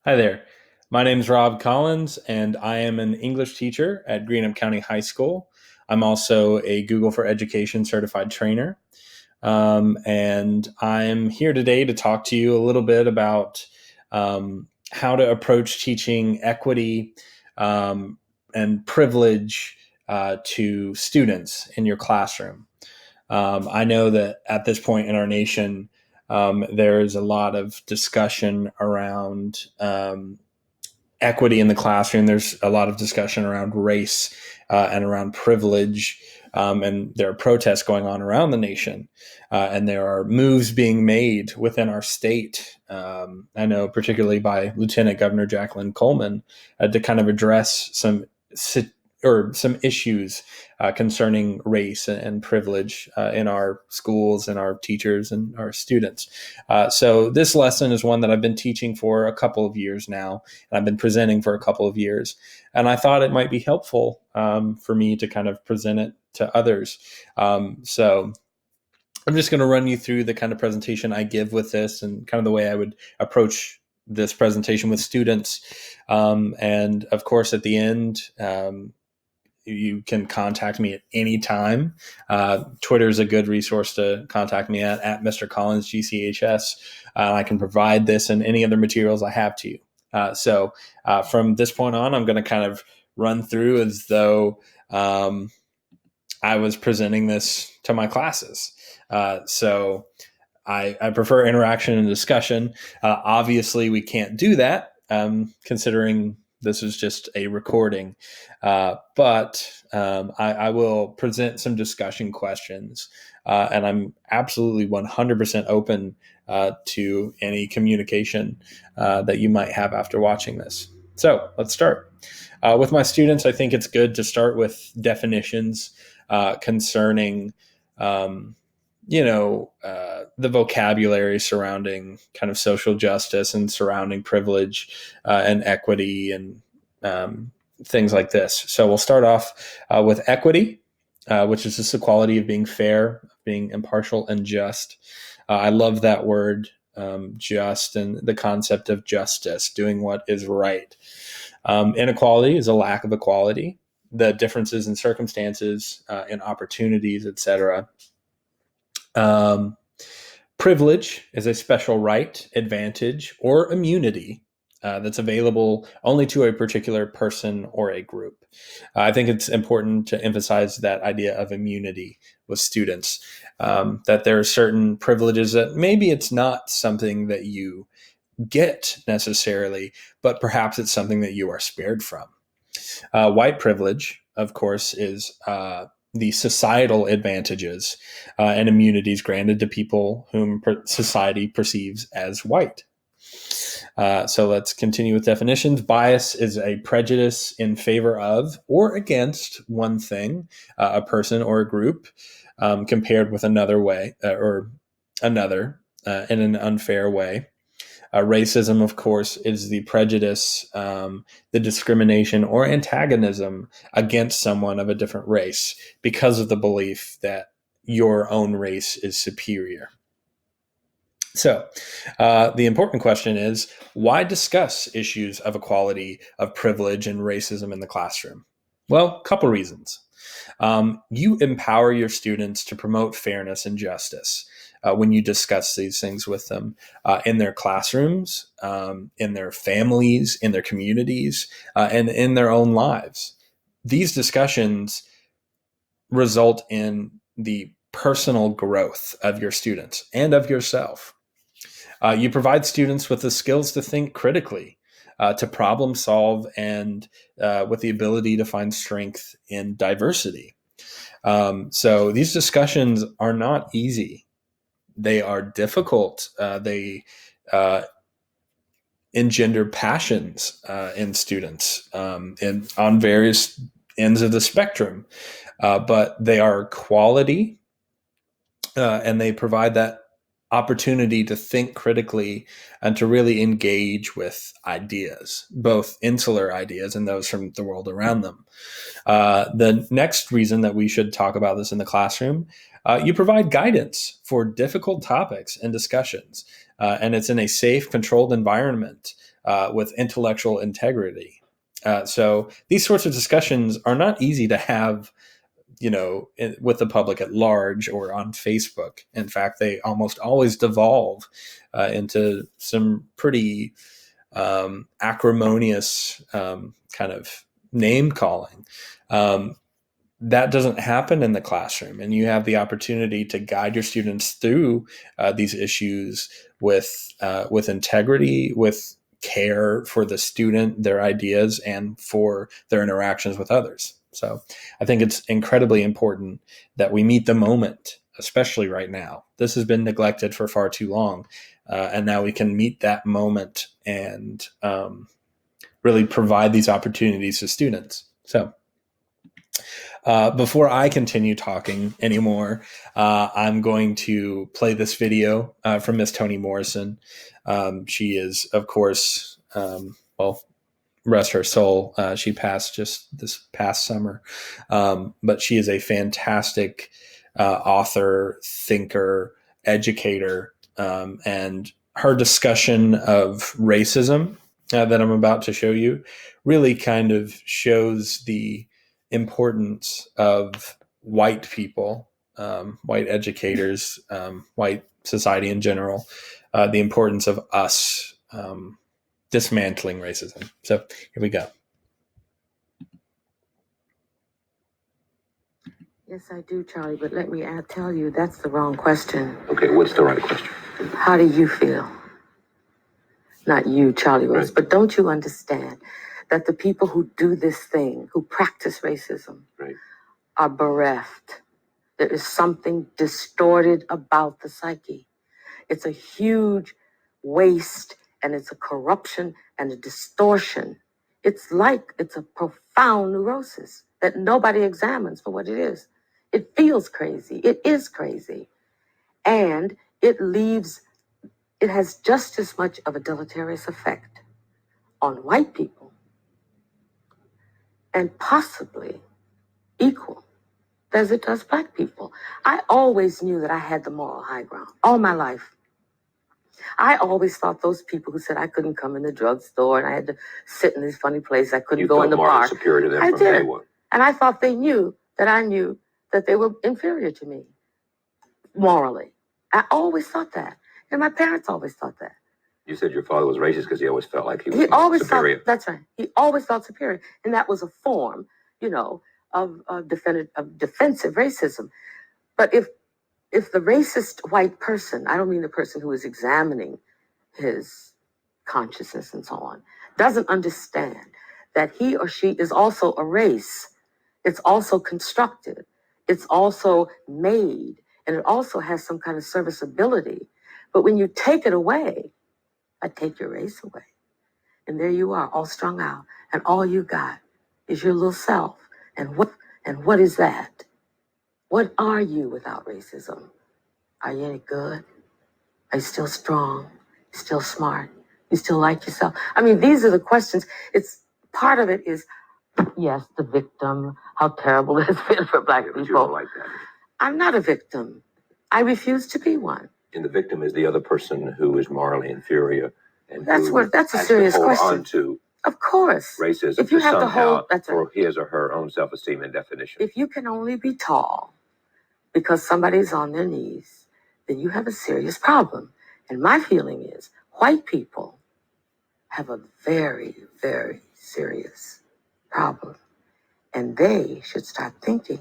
Hi there. My name is Rob Collins, and I am an English teacher at Greenup County High School. I'm also a Google for Education certified trainer. And I'm here today to talk to you a little bit about how to approach teaching equity um, and privilege to students in your classroom. I know that at this point in our nation, there is a lot of discussion around equity in the classroom. There's a lot of discussion around race and around privilege. And there are protests going on around the nation. And there are moves being made within our state. I know, particularly by Lieutenant Governor Jacqueline Coleman, to kind of address some issues concerning race and privilege in our schools and our teachers and our students. So this lesson is one that I've been teaching for a couple of years now, and I've been presenting for a couple of years. And I thought it might be helpful for me to kind of present it to others. So I'm just going to run you through the kind of presentation I give with this and kind of the way I would approach this presentation with students. And of course, at the end, you can contact me at any time. Twitter is a good resource to contact me at Mr. Collins GCHS. I can provide this and any other materials I have to you. So from this point on, I'm going to kind of run through as though I was presenting this to my classes. So I prefer interaction and discussion. Obviously, we can't do that considering this is just a recording. But I will present some discussion questions, and I'm absolutely 100% open to any communication that you might have after watching this. So let's start. With my students, I think it's good to start with definitions concerning the vocabulary surrounding kind of social justice and surrounding privilege and equity and things like this. So we'll start off with equity, which is just the quality of being fair, being impartial and just. I love that word, just, and the concept of justice, doing what is right. Inequality is a lack of equality, the differences in circumstances, in opportunities, etc. Privilege is a special right, advantage, or immunity that's available only to a particular person or a group. I think it's important to emphasize that idea of immunity with students, that there are certain privileges that maybe it's not something that you get necessarily, but perhaps it's something that you are spared from. White privilege, of course, is the societal advantages and immunities granted to people whom society perceives as white. So let's continue with definitions. Bias is a prejudice in favor of or against one thing, a person or a group, compared with another way or another in an unfair way. Racism, of course, is the prejudice, the discrimination or antagonism against someone of a different race because of the belief that your own race is superior. So the important question is, why discuss issues of equality, of privilege, and racism in the classroom? Well, a couple reasons. You empower your students to promote fairness and justice when you discuss these things with them in their classrooms, in their families, in their communities, and in their own lives. These discussions result in the personal growth of your students and of yourself. You provide students with the skills to think critically, to problem solve, and with the ability to find strength in diversity. So these discussions are not easy. They are difficult. They engender passions in students and on various ends of the spectrum. But they are quality, and they provide that opportunity to think critically and to really engage with ideas, both insular ideas and those from the world around them. The next reason that we should talk about this in the classroom, you provide guidance for difficult topics and discussions, and it's in a safe, controlled environment with intellectual integrity. So these sorts of discussions are not easy to have, with the public at large or on Facebook. In fact, they almost always devolve into some pretty acrimonious kind of name calling. That doesn't happen in the classroom, and you have the opportunity to guide your students through these issues with integrity, with care for the student, their ideas, and for their interactions with others. So I think it's incredibly important that we meet the moment, especially right now. This has been neglected for far too long, and now we can meet that moment and really provide these opportunities to students. So before I continue talking anymore, I'm going to play this video from Miss Toni Morrison. She is, of course, well, rest her soul. She passed just this past summer, but she is a fantastic author, thinker, educator, and her discussion of racism that I'm about to show you really kind of shows the importance of white people, white educators, white society in general, the importance of us dismantling racism. So here we go. Yes, I do, Charlie, but let me tell you, that's the wrong question. Okay, what's the right question? How do you feel? Not you, Charlie Rose, right. But don't you understand that the people who do this thing, who practice racism, right. are bereft? There is something distorted about the psyche. It's a huge waste, and it's a corruption and a distortion. It's a profound neurosis that nobody examines for what it is. It feels crazy. It is crazy. And it has just as much of a deleterious effect on white people, and possibly equal as it does black people. I always knew that I had the moral high ground all my life. I always thought those people who said I couldn't come in the drugstore and I had to sit in these funny places, I couldn't go in the bar. Superior to them I from did. day one. And I thought they knew that I knew that they were inferior to me morally. I always thought that. And my parents always thought that. You said your father was racist because he always felt like he was superior. That's right. He always felt superior. And that was a form, of defensive racism. But if the racist white person, I don't mean the person who is examining his consciousness and so on, doesn't understand that he or she is also a race, it's also constructed, it's also made, and it also has some kind of serviceability. But when you take it away, I take your race away. And there you are, all strung out, and all you got is your little self. And what is that? What are you without racism? Are you any good? Are you still strong? You still smart? You still like yourself? I mean, these are the questions. It's part of it is, yes, the victim, how terrible it has been for black people. You don't like that. I'm not a victim. I refuse to be one. And the victim is the other person who is morally inferior. And that's a serious question. On to of course. Racism if you have the whole, that's for right. his or her own self-esteem and definition. If you can only be tall because somebody's on their knees, then you have a serious problem. And my feeling is white people have a very, very serious problem. And they should start thinking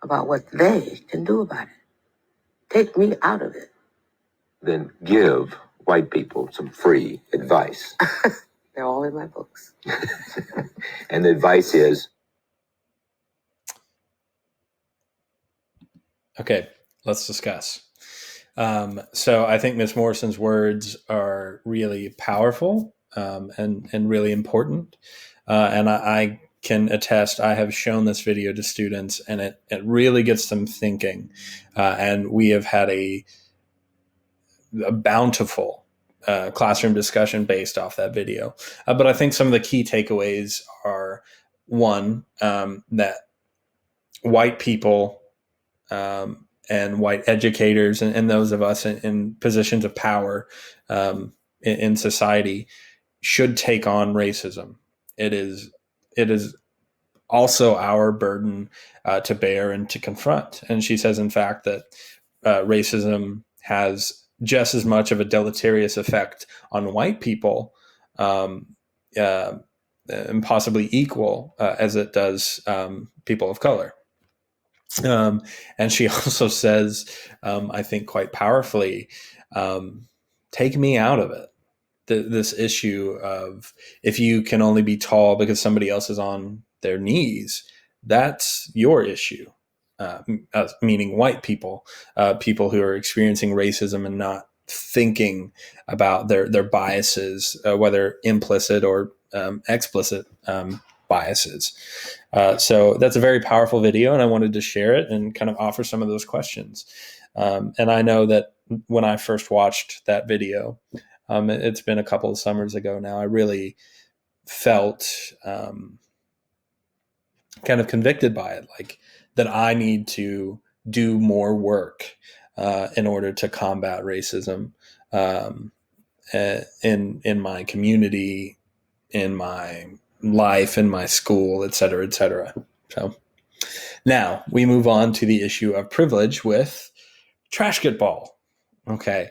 about what they can do about it. Take me out of it. Then give white people some free advice. They're all in my books. And the advice is? Okay, let's discuss. So I think Ms. Morrison's words are really powerful and really important. And I can attest, I have shown this video to students, and it really gets them thinking. And we have had a bountiful classroom discussion based off that video. But I think some of the key takeaways are, one, that white people and white educators and those of us in positions of power in society should take on racism. It is also our burden to bear and to confront. And she says, in fact, that racism has just as much of a deleterious effect on white people, um, uh, and possibly equal as it does people of color. And she also says, I think quite powerfully, take me out of it. This issue of, if you can only be tall because somebody else is on their knees, that's your issue. Meaning white people, people who are experiencing racism and not thinking about their biases, whether implicit or explicit biases. So that's a very powerful video, and I wanted to share it and kind of offer some of those questions. And I know that when I first watched that video, it's been a couple of summers ago now, I really felt kind of convicted by it, like that I need to do more work in order to combat racism in my community, in my life, in my school, et cetera, et cetera. So now we move on to the issue of privilege with Trashketball. Okay.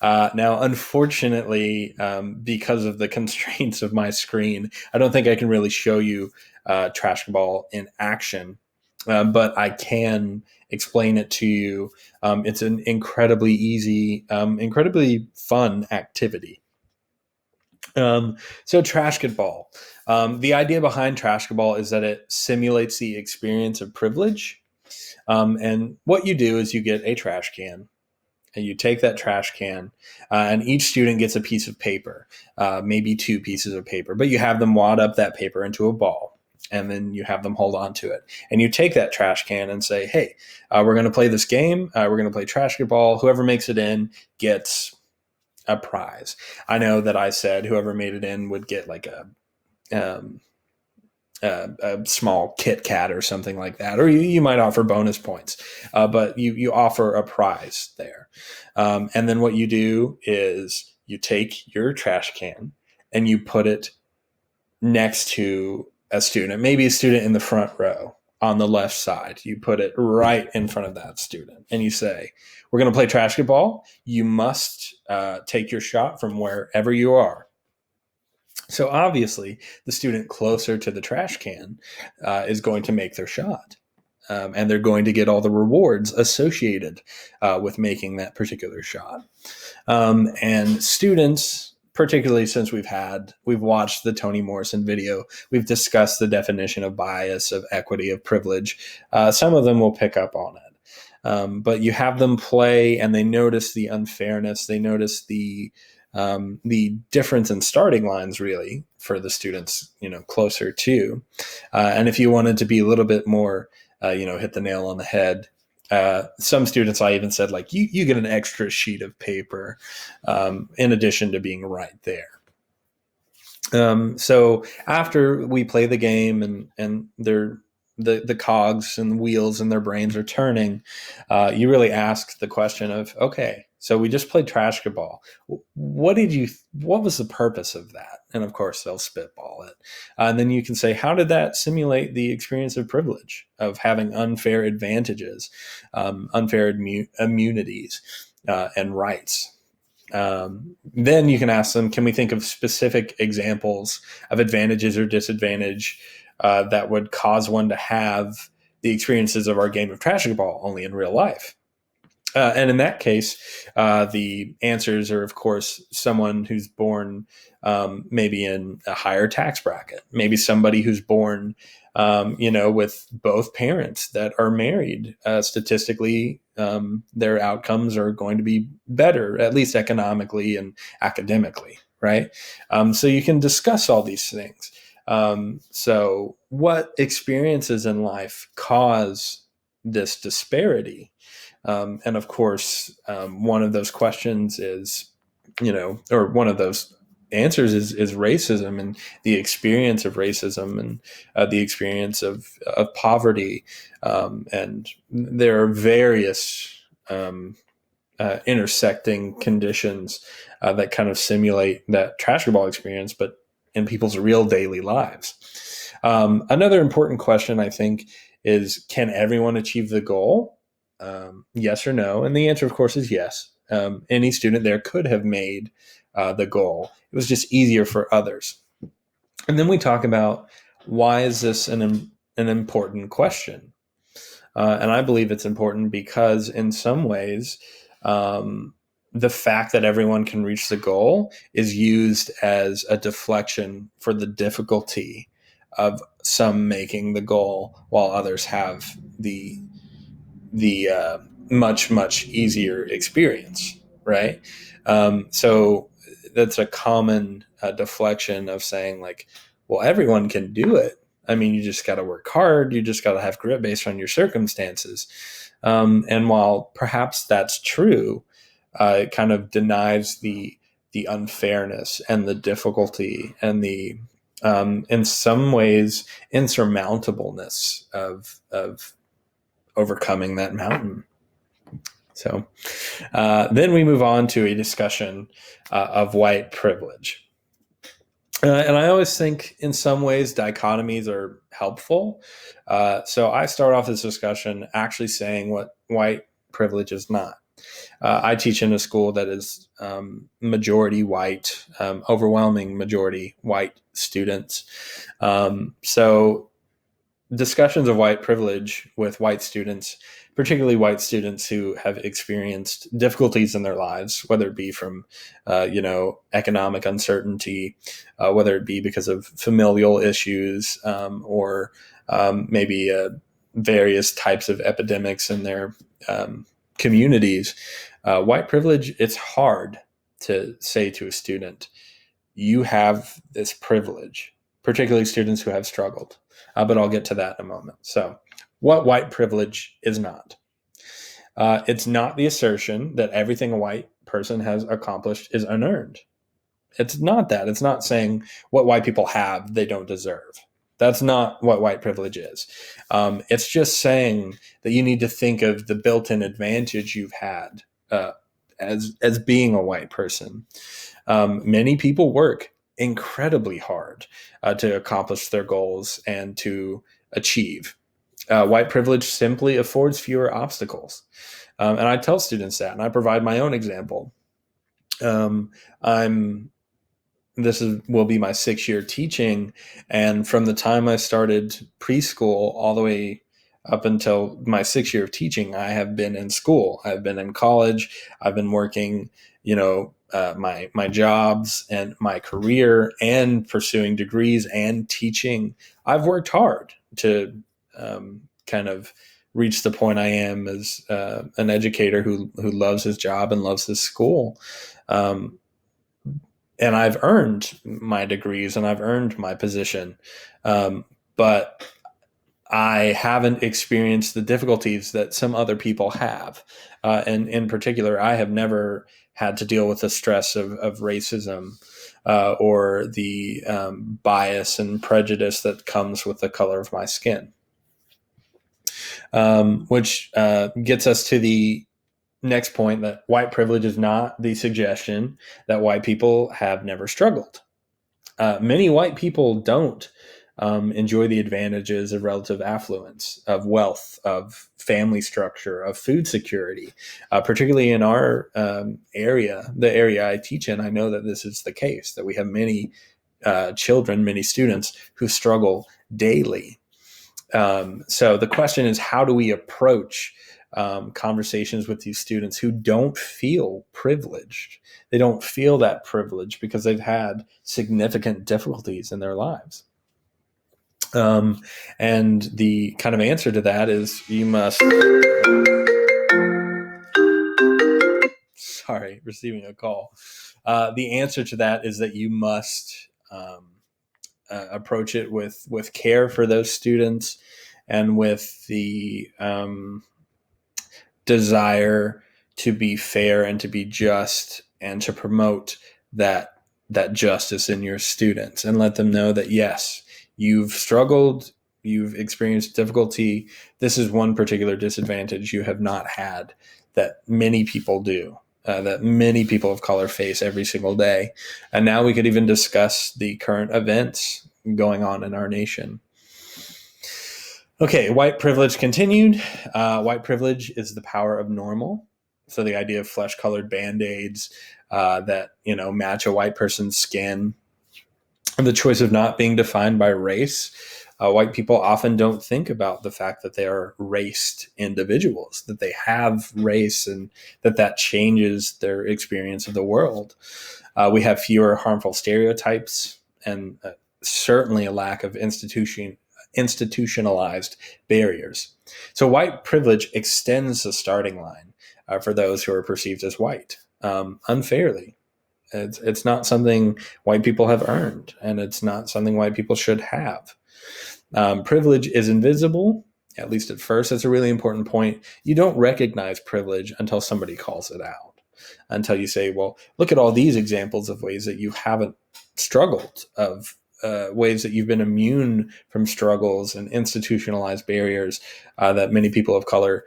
Now, unfortunately, because of the constraints of my screen, I don't think I can really show you Trashketball in action, but I can explain it to you. It's an incredibly easy, incredibly fun activity. So Trashketball. The idea behind Trashketball is that it simulates the experience of privilege. And what you do is you get a trash can, and you take that trash can, and each student gets a piece of paper, maybe two pieces of paper, but you have them wad up that paper into a ball, and then you have them hold on to it. And you take that trash can and say, hey, we're going to play this game. We're going to play Trashketball. Whoever makes it in gets a prize. I know that I said whoever made it in would get like a small Kit Kat or something like that, or you might offer bonus points, but you offer a prize there. And then what you do is you take your trash can and you put it next to a student, maybe a student in the front row on the left side. You put it right in front of that student and you say, we're going to play Trashketball. You must take your shot from wherever you are. So obviously, the student closer to the trash can is going to make their shot. And they're going to get all the rewards associated with making that particular shot. And students, particularly since we've watched the Toni Morrison video, we've discussed the definition of bias, of equity, of privilege. Some of them will pick up on it. But you have them play, and they notice the unfairness. They notice the difference in starting lines, really, for the students, closer to. And if you wanted to be a little bit more, hit the nail on the head, some students, I even said, like, you get an extra sheet of paper in addition to being right there. So after we play the game and the cogs and wheels in their brains are turning, you really ask the question of, okay, so we just played Trashketball. What was the purpose of that? And of course they'll spitball it. And then you can say, how did that simulate the experience of privilege, of having unfair advantages, unfair immunities, and rights? Then you can ask them, can we think of specific examples of advantages or disadvantage that would cause one to have the experiences of our game of Trashketball only in real life? And in that case, the answers are, of course, someone who's born maybe in a higher tax bracket, maybe somebody who's born, with both parents that are married. Statistically, their outcomes are going to be better, at least economically and academically, right? So you can discuss all these things. So what experiences in life cause this disparity? And of course, one of those questions is, or one of those answers is racism and the experience of racism and the experience of poverty. And there are various intersecting conditions that kind of simulate that Trashketball experience, but in people's real daily lives. Another important question, I think, is can everyone achieve the goal? Yes or no? And the answer, of course, is yes. Any student there could have made the goal. It was just easier for others. And then we talk about why is this an important question? And I believe it's important because in some ways, the fact that everyone can reach the goal is used as a deflection for the difficulty of some making the goal while others have the much easier experience, right? So that's a common deflection of saying like, well, everyone can do it. I mean, you just got to work hard. You just got to have grit based on your circumstances. And while perhaps that's true, it kind of denies the unfairness and the difficulty and the in some ways insurmountableness of overcoming that mountain. So then we move on to a discussion of white privilege. And I always think in some ways dichotomies are helpful. So I start off this discussion actually saying what white privilege is not. I teach in a school that is majority white, overwhelming majority white students. So discussions of white privilege with white students, particularly white students who have experienced difficulties in their lives, whether it be from, economic uncertainty, whether it be because of familial issues, or maybe various types of epidemics in their communities. White privilege, it's hard to say to a student, you have this privilege, particularly students who have struggled. But I'll get to that in a moment. So what white privilege is not. It's not the assertion that everything a white person has accomplished is unearned. It's not that. It's not saying what white people have, they don't deserve. That's not what white privilege is. It's just saying that you need to think of the built-in advantage you've had as being a white person. Many people work incredibly hard to accomplish their goals and to achieve. White privilege simply affords fewer obstacles. And I tell students that, and I provide my own example. Will be my 6th year teaching. And from the time I started preschool all the way up until my 6th year of teaching, I have been in school. I've been in college. I've been working, my jobs and my career and pursuing degrees and teaching. I've worked hard to kind of reach the point I am as an educator who loves his job and loves his school. And I've earned my degrees and I've earned my position. But I haven't experienced the difficulties that some other people have. And in particular, I have never had to deal with the stress of racism or the bias and prejudice that comes with the color of my skin. Which gets us to the next point, that white privilege is not the suggestion that white people have never struggled. Many white people don't enjoy the advantages of relative affluence, of wealth, of family structure, of food security, particularly in our area, the area I teach in. I know that this is the case, that we have many children, many students who struggle daily. So the question is, how do we approach conversations with these students who don't feel privileged? They don't feel that privilege because they've had significant difficulties in their lives. And the kind of answer to that is you must... Sorry, receiving a call. The answer to that is that you must approach it with care for those students and with the desire to be fair and to be just and to promote that justice in your students, and let them know that yes, you've struggled, you've experienced difficulty. This is one particular disadvantage you have not had that many people do, that many people of color face every single day. And now we could even discuss the current events going on in our nation. Okay, white privilege continued. White privilege is the power of normal. So the idea of flesh-colored Band-Aids that match a white person's skin, and the choice of not being defined by race. White people often don't think about the fact that they are raced individuals, that they have race, and that changes their experience of the world. We have fewer harmful stereotypes, and certainly a lack of institutionalized barriers. So white privilege extends the starting line for those who are perceived as white unfairly. It's not something white people have earned, and it's not something white people should have. Privilege is invisible, at least at first. That's a really important point. You don't recognize privilege until somebody calls it out, until you say, well, look at all these examples of ways that you haven't struggled, of ways that you've been immune from struggles and institutionalized barriers that many people of color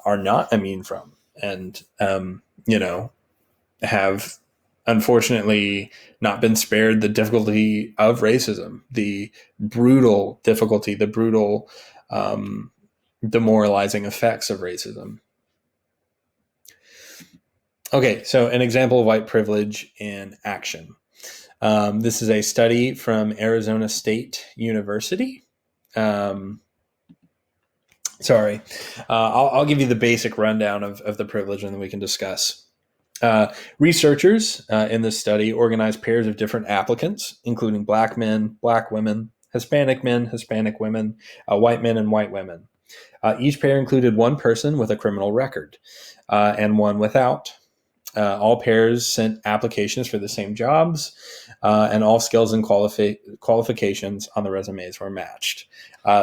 are not immune from, and have unfortunately not been spared the difficulty of racism, the brutal difficulty, the brutal demoralizing effects of racism. Okay, so an example of white privilege in action. This is a study from Arizona State University. I'll give you the basic rundown of the privilege, and then we can discuss. Researchers in this study organized pairs of different applicants, including black men, black women, Hispanic men, Hispanic women, white men, and white women. Each pair included one person with a criminal record and one without. All pairs sent applications for the same jobs, and all skills and qualifications on the resumes were matched.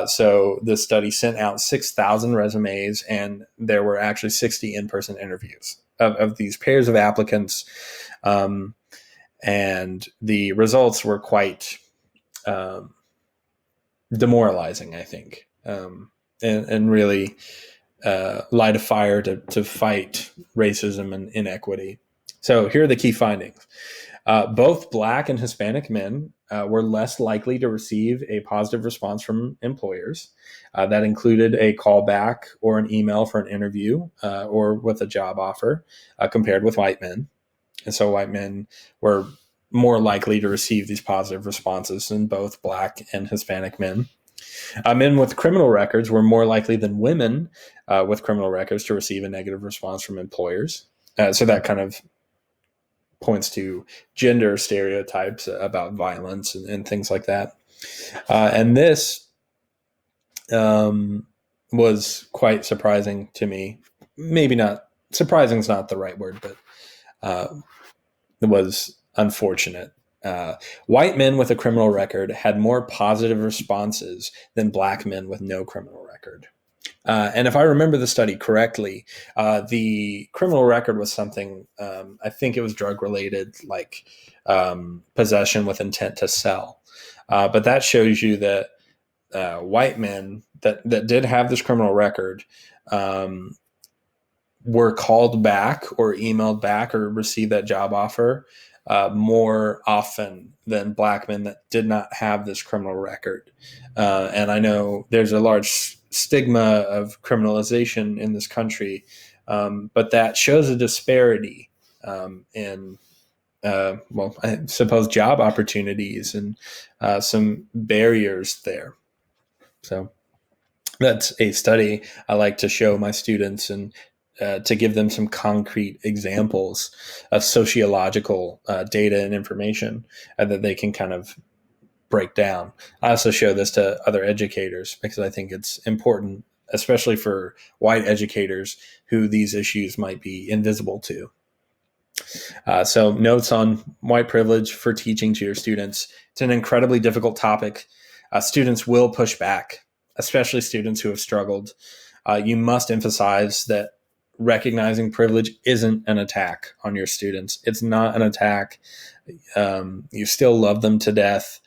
So the study sent out 6,000 resumes, and there were actually 60 in-person interviews of these pairs of applicants. And the results were quite demoralizing, I think, and really light a fire to fight racism and inequity. So here are the key findings. Both black and Hispanic men were less likely to receive a positive response from employers. That included a call back or an email for an interview or with a job offer compared with white men. And so white men were more likely to receive these positive responses than both black and Hispanic men. Men with criminal records were more likely than women with criminal records to receive a negative response from employers. So that kind of points to gender stereotypes about violence and things like that. And this was quite surprising to me. Maybe not surprising is not the right word, but it was unfortunate. White men with a criminal record had more positive responses than black men with no criminal record. And if I remember the study correctly, the criminal record was something, I think it was drug related, like possession with intent to sell. But that shows you that white men that did have this criminal record were called back or emailed back or received that job offer more often than black men that did not have this criminal record. And I know there's a large stigma of criminalization in this country, but that shows a disparity in, I suppose, job opportunities and some barriers there. So that's a study I like to show my students and to give them some concrete examples of sociological data and information that they can kind of break down. I also show this to other educators because I think it's important, especially for white educators who these issues might be invisible to. So notes on white privilege for teaching to your students. It's an incredibly difficult topic. Students will push back, especially students who have struggled. You must emphasize that recognizing privilege isn't an attack on your students. It's not an attack. You still love them to death.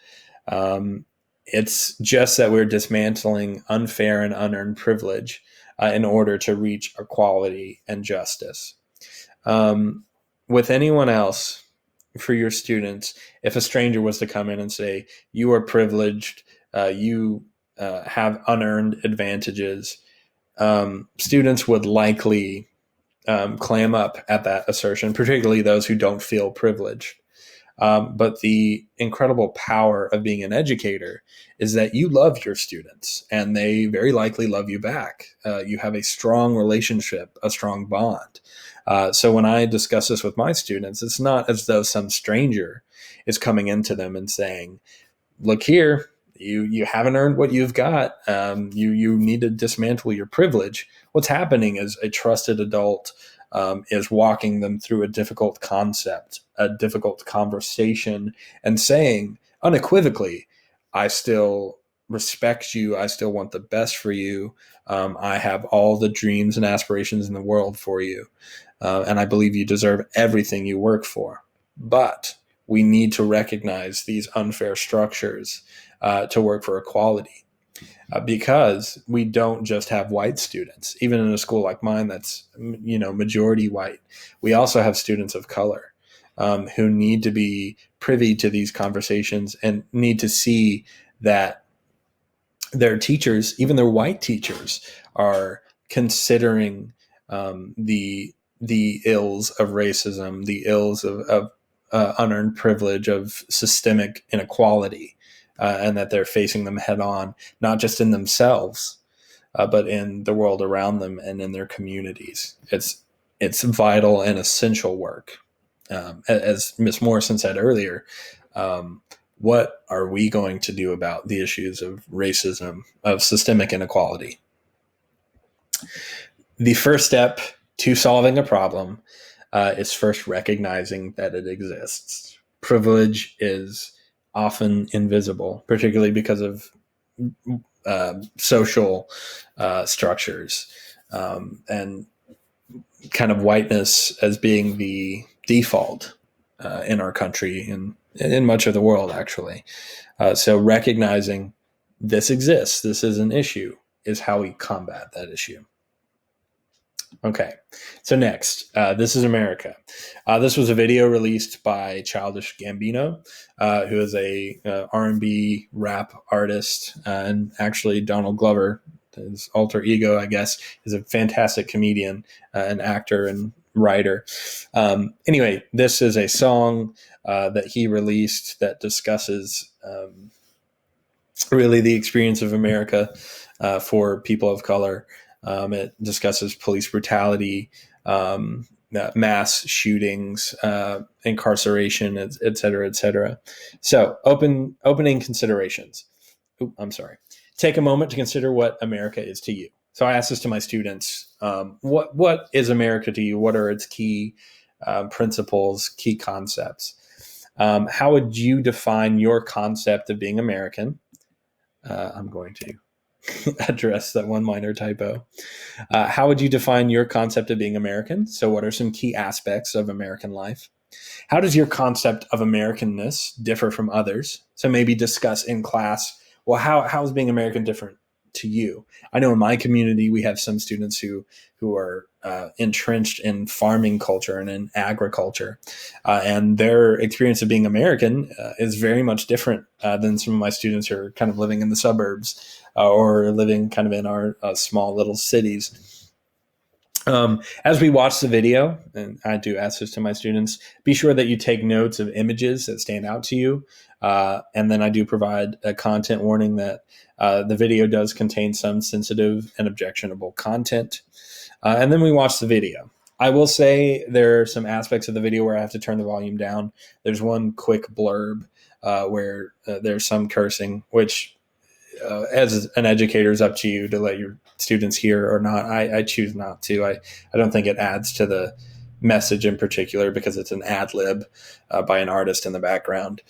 It's just that we're dismantling unfair and unearned privilege in order to reach equality and justice. With anyone else, for your students, if a stranger was to come in and say, you are privileged, you have unearned advantages, students would likely clam up at that assertion, particularly those who don't feel privileged. But the incredible power of being an educator is that you love your students and they very likely love you back. You have a strong relationship, a strong bond. So when I discuss this with my students, it's not as though some stranger is coming into them and saying, look here, you haven't earned what you've got. You need to dismantle your privilege. What's happening is a trusted adult is walking them through a difficult concept, a difficult conversation, and saying unequivocally, I still respect you. I still want the best for you. I have all the dreams and aspirations in the world for you. And I believe you deserve everything you work for. But we need to recognize these unfair structures to work for equality. Because we don't just have white students, even in a school like mine that's majority white. We also have students of color who need to be privy to these conversations and need to see that their teachers, even their white teachers, are considering the ills of racism, the ills of unearned privilege, of systemic inequality. And that they're facing them head on, not just in themselves, but in the world around them and in their communities. It's vital and essential work. As Ms. Morrison said earlier, what are we going to do about the issues of racism, of systemic inequality? The first step to solving a problem is first recognizing that it exists. Privilege is often invisible, particularly because of social structures and kind of whiteness as being the default in our country and in much of the world, actually. So recognizing this exists, this is an issue, is how we combat that issue. Okay, so next, This is America. This was a video released by Childish Gambino, who is a R&B rap artist, and actually Donald Glover, his alter ego, I guess, is a fantastic comedian, an actor and writer. Anyway, this is a song that he released that discusses really the experience of America for people of color. It discusses police brutality, mass shootings, incarceration, et cetera, et cetera. So opening considerations. I'm sorry. Take a moment to consider what America is to you. So I asked this to my students. What is America to you? What are its key principles, key concepts? How would you define your concept of being American? I'm going to address that one minor typo. How would you define your concept of being American? So what are some key aspects of American life? How does your concept of Americanness differ from others? So maybe discuss in class, well, how is being American different to you? I know in my community, we have some students who are entrenched in farming culture and in agriculture. And their experience of being American is very much different than some of my students who are kind of living in the suburbs or living kind of in our small little cities. As we watch the video, and I do ask this to my students, be sure that you take notes of images that stand out to you. And then I do provide a content warning that the video does contain some sensitive and objectionable content. And then we watch the video. I will say there are some aspects of the video where I have to turn the volume down. There's one quick blurb where there's some cursing, which as an educator is up to you to let your students hear or not. I choose not to. I don't think it adds to the message in particular because it's an ad lib by an artist in the background.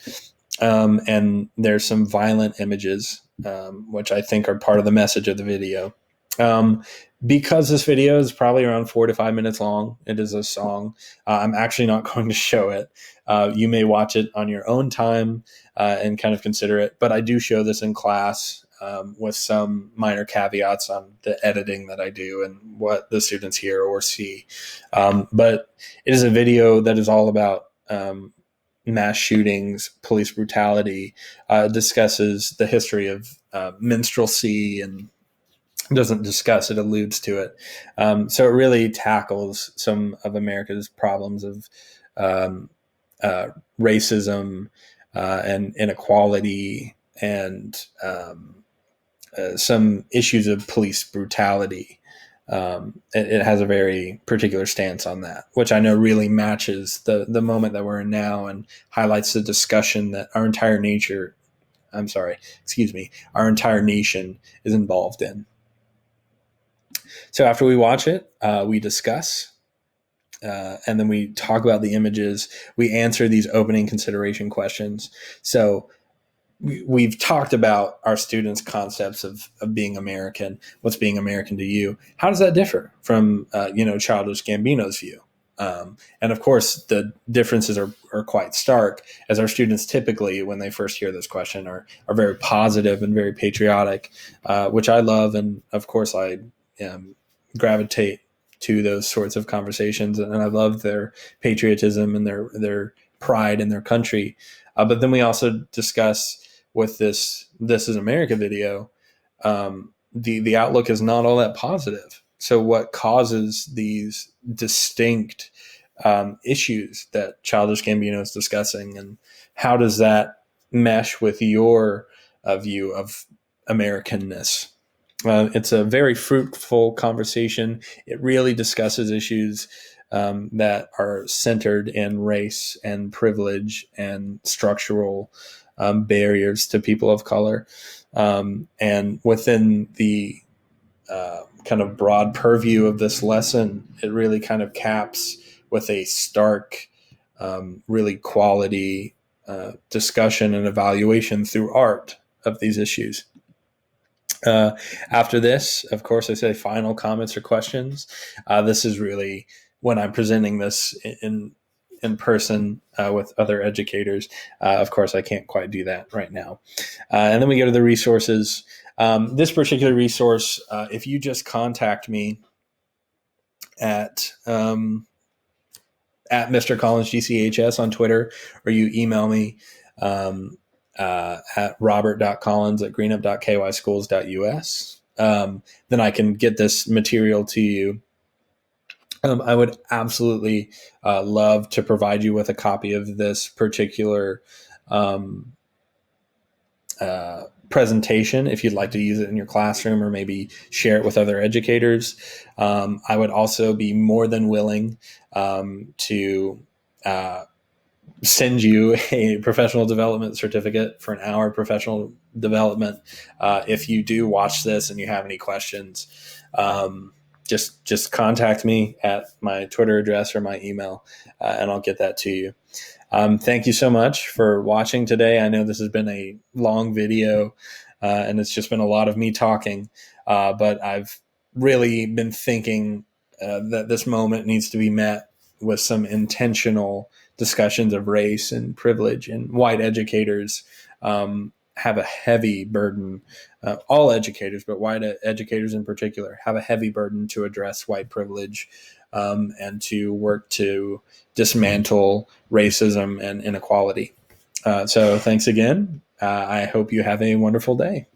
And there's some violent images, which I think are part of the message of the video. Because this video is probably around 4 to 5 minutes long, it is a song. I'm actually not going to show it. You may watch it on your own time and kind of consider it, but I do show this in class with some minor caveats on the editing that I do and what the students hear or see. But it is a video that is all about mass shootings, police brutality, discusses the history of minstrelsy, and doesn't discuss it, alludes to it. So it really tackles some of America's problems of um, racism and inequality, and some issues of police brutality. It has a very particular stance on that, which I know really matches the moment that we're in now, and highlights the discussion that our entire our entire nation is involved in. So after we watch it, we discuss, and then we talk about the images. We answer these opening consideration questions. So we've talked about our students' concepts of being American. What's being American to you? How does that differ from, Childish Gambino's view? And of course, the differences are quite stark, as our students typically, when they first hear this question, are very positive and very patriotic, which I love. And of course, I gravitate to those sorts of conversations, and I love their patriotism and their pride in their country. But then we also discuss with this is America video, the outlook is not all that positive. So what causes these distinct issues that Childish Gambino is discussing, and how does that mesh with your view of Americanness? It's a very fruitful conversation. It really discusses issues that are centered in race and privilege and structural barriers to people of color. And within the kind of broad purview of this lesson, it really kind of caps with a stark, really quality discussion and evaluation through art of these issues. After this, of course, I say final comments or questions. This is really when I'm presenting this in person with other educators. Of course, I can't quite do that right now. And then we go to the resources. This particular resource, if you just contact me at Mr. Collins GCHS on Twitter, or you email me at robert.collins@greenup.kyschools.us, then I can get this material to you. I would absolutely love to provide you with a copy of this particular presentation if you'd like to use it in your classroom, or maybe share it with other educators. I would also be more than willing to send you a professional development certificate for an hour of professional development. If you do watch this and you have any questions, just contact me at my Twitter address or my email, and I'll get that to you. Thank you so much for watching today. I know this has been a long video, and it's just been a lot of me talking, but I've really been thinking that this moment needs to be met with some intentional discussions of race and privilege, and white educators have a heavy burden. All educators, but white educators in particular, have a heavy burden to address white privilege and to work to dismantle racism and inequality. So thanks again. I hope you have a wonderful day.